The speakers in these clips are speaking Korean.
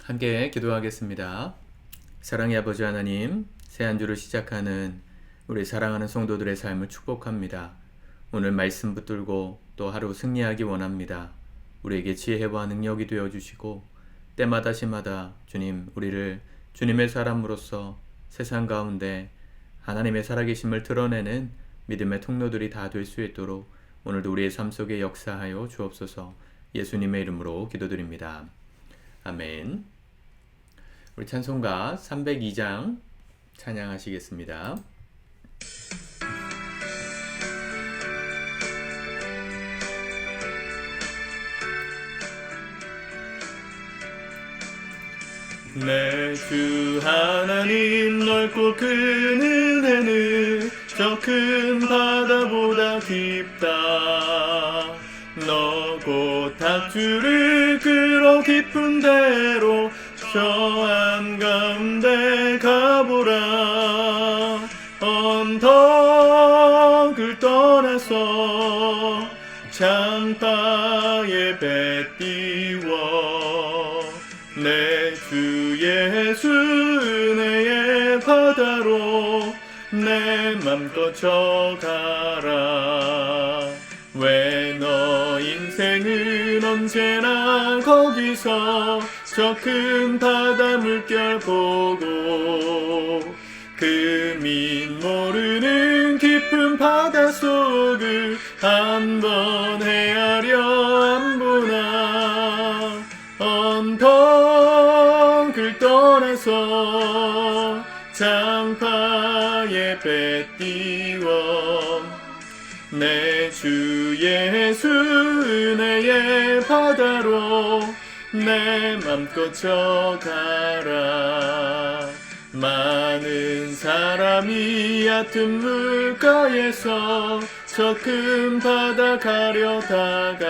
함께 기도하겠습니다. 사랑의 아버지 하나님, 새 한 주를 시작하는 우리 사랑하는 성도들의 삶을 축복합니다. 오늘 말씀 붙들고 또 하루 승리하기 원합니다. 우리에게 지혜와 능력이 되어주시고 때마다 시마다 주님, 우리를 주님의 사람으로서 세상 가운데 하나님의 살아계심을 드러내는 믿음의 통로들이 다 될 수 있도록 오늘도 우리의 삶 속에 역사하여 주옵소서. 예수님의 이름으로 기도드립니다. 아멘. 우리 찬송가 302장 찬양하시겠습니다. 내 주 하나님 넓고 큰 은혜는 저 큰 바다보다 깊다. 너 곧 닭주를 끌어 깊은 데로 저 한가운데 가보라. 언덕을 떠나서 창가에 배 띄워 내 주 예수 은혜의 바다로 내 맘껏 져가라. 왜 너 인생은 언제나 거기서 저 큰 바다 물결 보고 금인 모르는 깊은 바다 속을 한번 헤아려 안 보나. 언덕을 떠나서 창파에 배 띄워 내 주 예수 은혜의 바다로 내 맘껏 져가라. 많은 사람이 얕은 물가에서 저 큰 바다 가려다가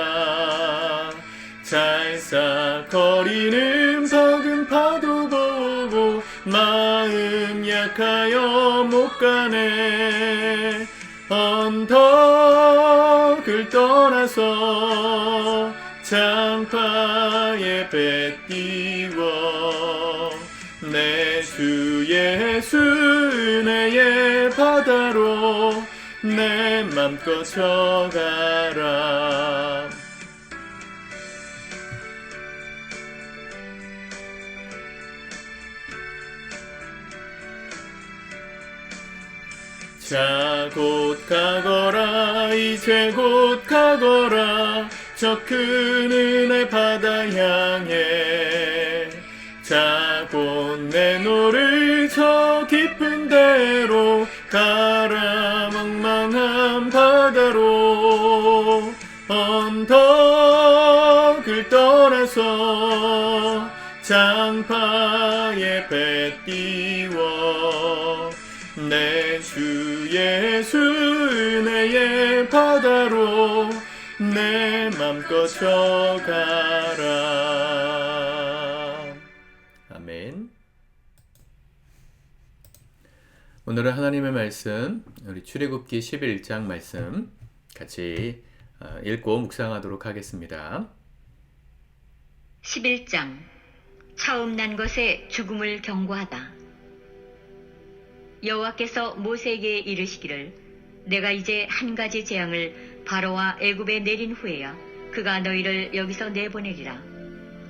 찰싹거리는 적은 파도 보고 마음 약하여 못 가네. 언덕을 떠나서 창파에 배 띄워 내 주 예수 은혜의 바다로 내 맘껏 져가라. 자, 곧 가거라. 이제 곧 가거라. 저 큰 은혜 바다 향해. 자, 곧 내노를 저 깊은 데로 가라.茫茫한 바다로 언덕을 떠나서 창파에 배 띄워 내 주 예수 은혜의 바다로 내 맘껏 져가라. 아멘. 오늘은 하나님의 말씀, 우리 출애굽기 11장 말씀 같이 읽고 묵상하도록 하겠습니다. 11장 처음 난 것에 죽음을 경고하다. 여호와께서 모세에게 이르시기를 내가 이제 한 가지 재앙을 바로와 애굽에 내린 후에야 그가 너희를 여기서 내보내리라.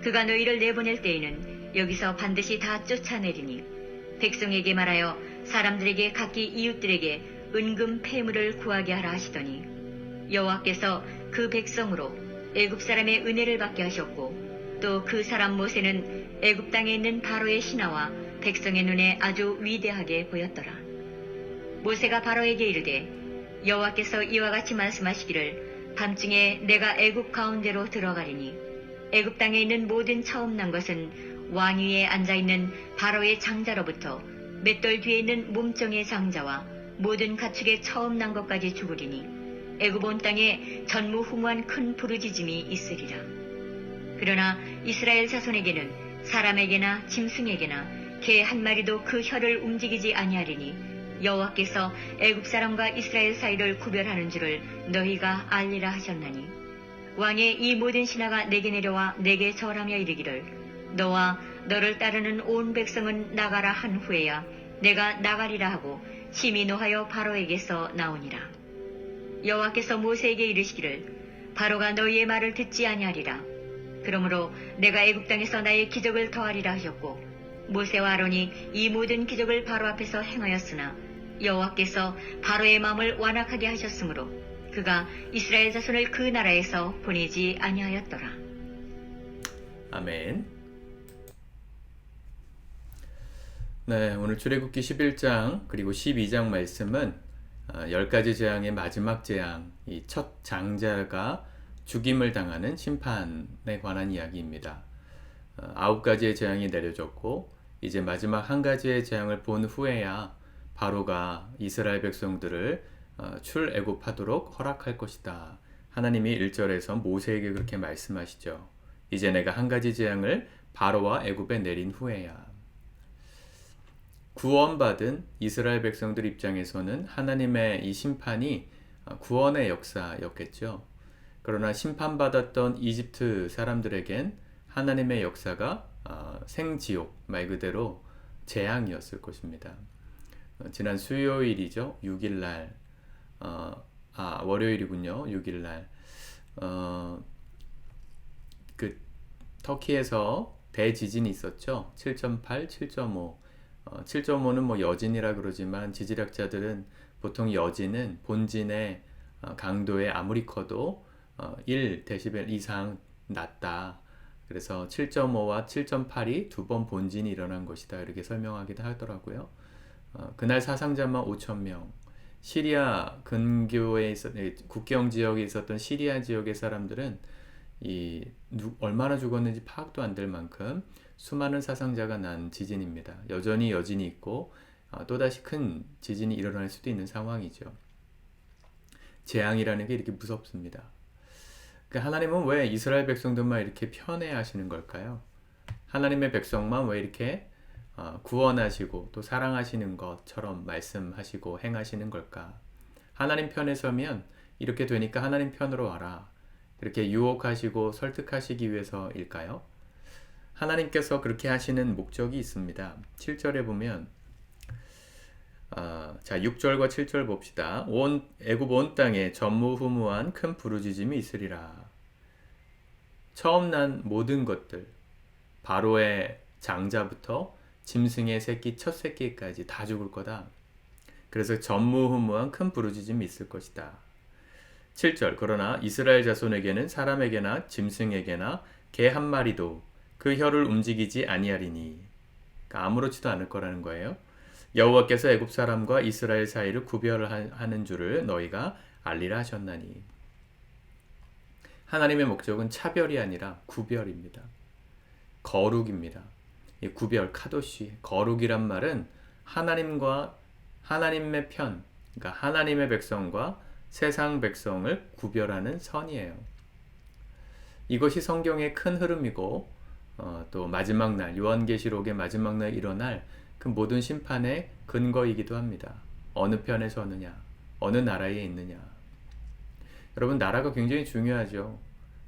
그가 너희를 내보낼 때에는 여기서 반드시 다 쫓아내리니 백성에게 말하여 사람들에게 각기 이웃들에게 은금 폐물을 구하게 하라 하시더니 여호와께서 그 백성으로 애굽 사람의 은혜를 받게 하셨고 또 그 사람 모세는 애굽 땅에 있는 바로의 신하와 백성의 눈에 아주 위대하게 보였더라. 모세가 바로에게 이르되 여호와께서 이와 같이 말씀하시기를 밤중에 내가 애굽 가운데로 들어가리니 애굽 땅에 있는 모든 처음 난 것은 왕 위에 앉아있는 바로의 장자로부터 맷돌 뒤에 있는 몸종의 장자와 모든 가축의 처음 난 것까지 죽으리니 애굽 온 땅에 전무후무한 큰 부르짖음이 있으리라. 그러나 이스라엘 자손에게는 사람에게나 짐승에게나 개 한 마리도 그 혀를 움직이지 아니하리니 여호와께서 애굽 사람과 이스라엘 사이를 구별하는 줄을 너희가 알리라 하셨나니 왕의 이 모든 신하가 내게 내려와 내게 절하며 이르기를 너와 너를 따르는 온 백성은 나가라 한 후에야 내가 나가리라 하고 심히 노하여 바로에게서 나오니라. 여호와께서 모세에게 이르시기를 바로가 너희의 말을 듣지 아니하리라. 그러므로 내가 애굽 땅에서 나의 기적을 더하리라 하셨고 모세와 아론이 이 모든 기적을 바로 앞에서 행하였으나 여호와께서 바로의 마음을 완악하게 하셨으므로 그가 이스라엘 자손을 그 나라에서 보내지 아니하였더라. 아멘. 네, 오늘 출애굽기 11장 그리고 12장 말씀은 10가지 재앙의 마지막 재앙, 이 첫 장자가 죽임을 당하는 심판에 관한 이야기입니다. 9가지의 재앙이 내려졌고 이제 마지막 한 가지의 재앙을 본 후에야 바로가 이스라엘 백성들을 출애굽하도록 허락할 것이다. 하나님이 1절에서 모세에게 그렇게 말씀하시죠. 이제 내가 한 가지 재앙을 바로와 애굽에 내린 후에야. 구원받은 이스라엘 백성들 입장에서는 하나님의 이 심판이 구원의 역사였겠죠. 그러나 심판받았던 이집트 사람들에겐 하나님의 역사가 생지옥, 말 그대로 재앙이었을 것입니다. 지난 수요일이죠. 6일날, 월요일이군요. 6일날, 그 터키에서 대지진이 있었죠. 7.8, 7.5. 7.5는 뭐 여진이라 그러지만 지질학자들은 보통 여진은 본진의 강도에 아무리 커도 1데시벨 이상 낮다. 그래서 7.5와 7.8이 두 번 본진이 일어난 것이다. 이렇게 설명하기도 하더라고요. 그날 사상자만 5,000명. 시리아 근교에 국경 지역에 있었던 시리아 지역의 사람들은 얼마나 죽었는지 파악도 안 될 만큼 수많은 사상자가 난 지진입니다. 여전히 여진이 있고 또다시 큰 지진이 일어날 수도 있는 상황이죠. 재앙이라는 게 이렇게 무섭습니다. 하나님은 왜 이스라엘 백성들만 이렇게 편애하시는 걸까요? 하나님의 백성만 왜 이렇게 구원하시고 또 사랑하시는 것처럼 말씀하시고 행하시는 걸까? 하나님 편에 서면 이렇게 되니까 하나님 편으로 와라. 이렇게 유혹하시고 설득하시기 위해서일까요? 하나님께서 그렇게 하시는 목적이 있습니다. 7절에 보면 자 6절과 7절 봅시다. 애굽 온 땅에 전무후무한 큰 부르짖음이 있으리라. 처음 난 모든 것들, 바로의 장자부터 짐승의 새끼, 첫 새끼까지 다 죽을 거다. 그래서 전무후무한 큰 부르짖음이 있을 것이다. 7절 그러나 이스라엘 자손에게는 사람에게나 짐승에게나 개 한 마리도 그 혀를 움직이지 아니하리니. 그러니까 아무렇지도 않을 거라는 거예요. 여호와께서 애굽 사람과 이스라엘 사이를 구별하는 줄을 너희가 알리라 하셨나니. 하나님의 목적은 차별이 아니라 구별입니다. 거룩입니다. 이 구별, 카도시, 거룩이란 말은 하나님과 하나님의 편, 그러니까 하나님의 백성과 세상 백성을 구별하는 선이에요. 이것이 성경의 큰 흐름이고 또 마지막 날, 요한계시록의 마지막 날 일어날 그 모든 심판의 근거이기도 합니다. 어느 편에 서느냐, 어느 나라에 있느냐. 여러분, 나라가 굉장히 중요하죠.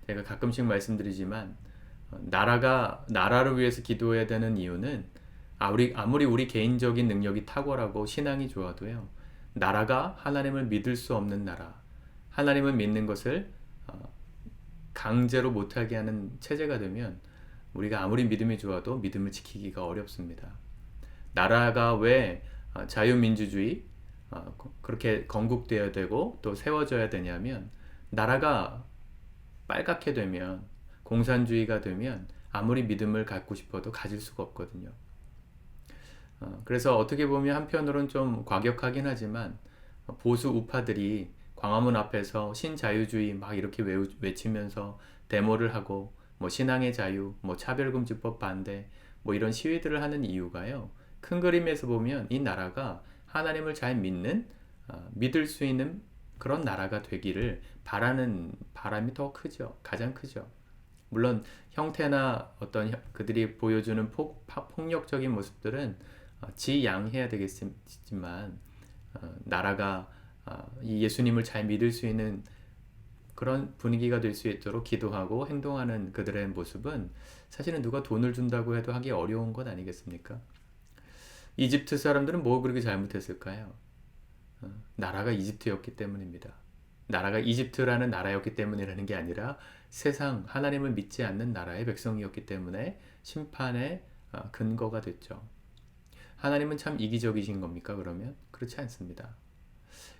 제가 가끔씩 말씀드리지만 나라를 위해서 기도해야 되는 이유는 아무리 우리 개인적인 능력이 탁월하고 신앙이 좋아도요, 나라가 하나님을 믿을 수 없는 나라, 하나님을 믿는 것을 강제로 못하게 하는 체제가 되면 우리가 아무리 믿음이 좋아도 믿음을 지키기가 어렵습니다. 나라가 왜 자유민주주의 그렇게 건국되어야 되고 또 세워져야 되냐면, 나라가 빨갛게 되면, 공산주의가 되면 아무리 믿음을 갖고 싶어도 가질 수가 없거든요. 그래서 어떻게 보면 한편으로는 좀 과격하긴 하지만 보수 우파들이 광화문 앞에서 신자유주의 막 이렇게 외치면서 데모를 하고 뭐 신앙의 자유, 뭐 차별금지법 반대, 뭐 이런 시위들을 하는 이유가요, 큰 그림에서 보면 이 나라가 하나님을 잘 믿을 수 있는 그런 나라가 되기를 바라는 바람이 더 크죠. 가장 크죠. 물론 형태나 어떤 그들이 보여주는 폭력적인 모습들은 지양해야 되겠지만 나라가 이 예수님을 잘 믿을 수 있는 그런 분위기가 될 수 있도록 기도하고 행동하는 그들의 모습은 사실은 누가 돈을 준다고 해도 하기 어려운 것 아니겠습니까? 이집트 사람들은 뭐 그렇게 잘못했을까요? 나라가 이집트였기 때문입니다. 나라가 이집트라는 나라였기 때문이라는 게 아니라 세상 하나님을 믿지 않는 나라의 백성이었기 때문에 심판의 근거가 됐죠. 하나님은 참 이기적이신 겁니까, 그러면? 그렇지 않습니다.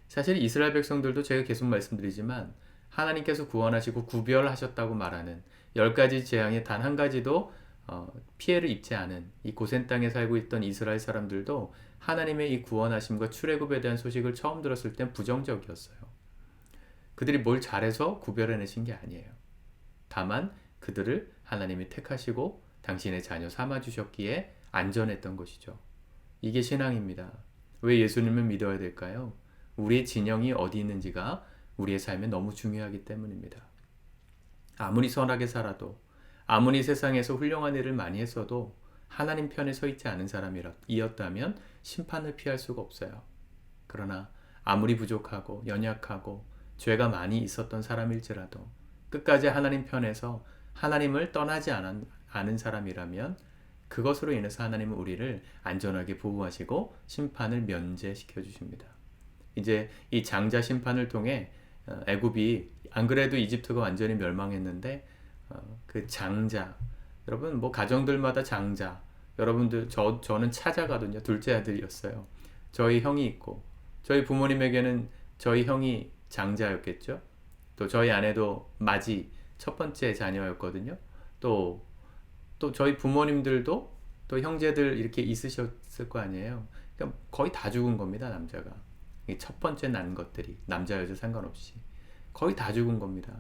사실 이스라엘 백성들도 제가 계속 말씀드리지만 하나님께서 구원하시고 구별하셨다고 말하는 10가지 재앙의 단 한 가지도 피해를 입지 않은 이 고센 땅에 살고 있던 이스라엘 사람들도 하나님의 이 구원하심과 출애굽에 대한 소식을 처음 들었을 땐 부정적이었어요. 그들이 뭘 잘해서 구별해내신 게 아니에요. 다만 그들을 하나님이 택하시고 당신의 자녀 삼아주셨기에 안전했던 것이죠. 이게 신앙입니다. 왜 예수님을 믿어야 될까요? 우리의 진영이 어디 있는지가 우리의 삶에 너무 중요하기 때문입니다. 아무리 선하게 살아도, 아무리 세상에서 훌륭한 일을 많이 했어도 하나님 편에 서 있지 않은 사람이었다면 심판을 피할 수가 없어요. 그러나 아무리 부족하고 연약하고 죄가 많이 있었던 사람일지라도 끝까지 하나님 편에서 하나님을 떠나지 않은 사람이라면 그것으로 인해서 하나님은 우리를 안전하게 보호하시고 심판을 면제시켜 주십니다. 이제 이 장자 심판을 통해 애굽이 안 그래도 이집트가 완전히 멸망했는데 그 장자, 여러분 뭐 가정들마다 장자, 여러분들 저는 차자거든요. 둘째 아들이었어요. 저희 형이 있고 저희 부모님에게는 저희 형이 장자였겠죠. 또 저희 아내도 마지 첫 번째 자녀였거든요. 또 저희 부모님들도 또 형제들 이렇게 있으셨을 거 아니에요. 그러니까 거의 다 죽은 겁니다, 남자가. 첫 번째 난 것들이 남자 여자 상관없이 거의 다 죽은 겁니다.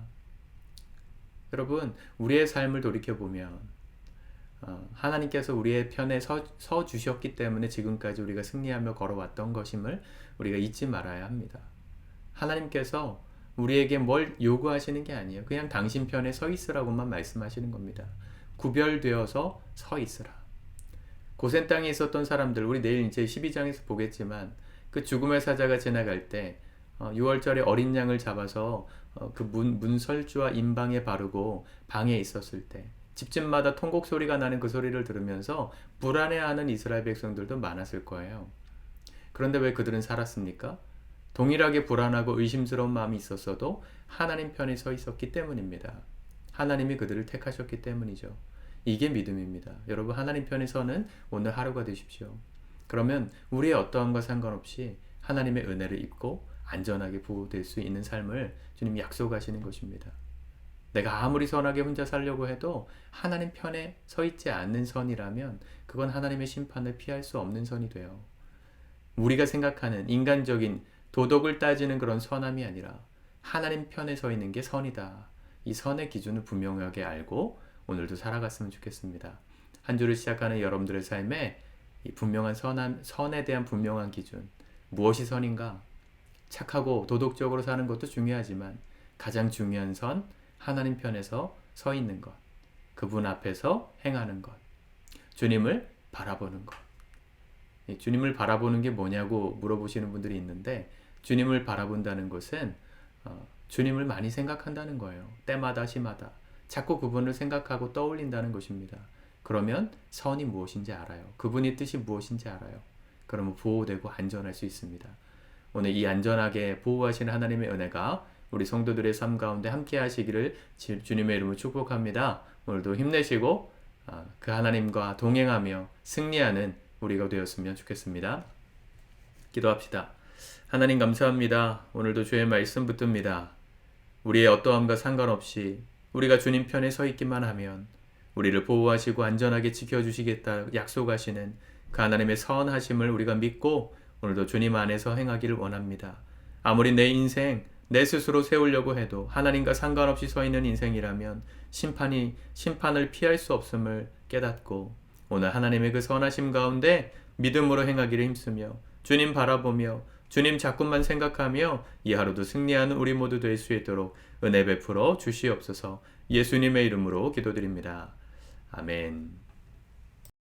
여러분, 우리의 삶을 돌이켜보면 하나님께서 우리의 편에 서 주셨기 때문에 지금까지 우리가 승리하며 걸어왔던 것임을 우리가 잊지 말아야 합니다. 하나님께서 우리에게 뭘 요구하시는 게 아니에요. 그냥 당신 편에 서 있으라고만 말씀하시는 겁니다. 구별되어서 서 있으라. 고센 땅에 있었던 사람들, 우리 내일 이제 12장에서 보겠지만 그 죽음의 사자가 지나갈 때 6월절에 어린 양을 잡아서 그 문설주와 임방에 바르고 방에 있었을 때 집집마다 통곡 소리가 나는 그 소리를 들으면서 불안해하는 이스라엘 백성들도 많았을 거예요. 그런데 왜 그들은 살았습니까? 동일하게 불안하고 의심스러운 마음이 있었어도 하나님 편에 서 있었기 때문입니다. 하나님이 그들을 택하셨기 때문이죠. 이게 믿음입니다. 여러분, 하나님 편에 서는 오늘 하루가 되십시오. 그러면 우리의 어떠함과 상관없이 하나님의 은혜를 입고 안전하게 보호될 수 있는 삶을 주님이 약속하시는 것입니다. 내가 아무리 선하게 혼자 살려고 해도 하나님 편에 서 있지 않는 선이라면 그건 하나님의 심판을 피할 수 없는 선이 돼요. 우리가 생각하는 인간적인 도덕을 따지는 그런 선함이 아니라 하나님 편에 서 있는 게 선이다. 이 선의 기준을 분명하게 알고 오늘도 살아갔으면 좋겠습니다. 한 주를 시작하는 여러분들의 삶에 이 분명한 선에 대한 분명한 기준, 무엇이 선인가? 착하고 도덕적으로 사는 것도 중요하지만 가장 중요한 선, 하나님 편에서 서 있는 것, 그분 앞에서 행하는 것, 주님을 바라보는 것. 주님을 바라보는 게 뭐냐고 물어보시는 분들이 있는데 주님을 바라본다는 것은 주님을 많이 생각한다는 거예요. 때마다 시마다 자꾸 그분을 생각하고 떠올린다는 것입니다. 그러면 선이 무엇인지 알아요. 그분의 뜻이 무엇인지 알아요. 그러면 보호되고 안전할 수 있습니다. 오늘 이 안전하게 보호하시는 하나님의 은혜가 우리 성도들의 삶 가운데 함께 하시기를 주님의 이름으로 축복합니다. 오늘도 힘내시고 그 하나님과 동행하며 승리하는 우리가 되었으면 좋겠습니다. 기도합시다. 하나님 감사합니다. 오늘도 주의 말씀 붙듭니다. 우리의 어떠함과 상관없이 우리가 주님 편에 서 있기만 하면 우리를 보호하시고 안전하게 지켜주시겠다 약속하시는 그 하나님의 선하심을 우리가 믿고 오늘도 주님 안에서 행하기를 원합니다. 아무리 내 인생 내 스스로 세우려고 해도 하나님과 상관없이 서 있는 인생이라면 심판을 피할 수 없음을 깨닫고 오늘 하나님의 그 선하심 가운데 믿음으로 행하기를 힘쓰며 주님 바라보며 주님 자꾸만 생각하며 이 하루도 승리하는 우리 모두 될 수 있도록 은혜 베풀어 주시옵소서. 예수님의 이름으로 기도드립니다. 아멘.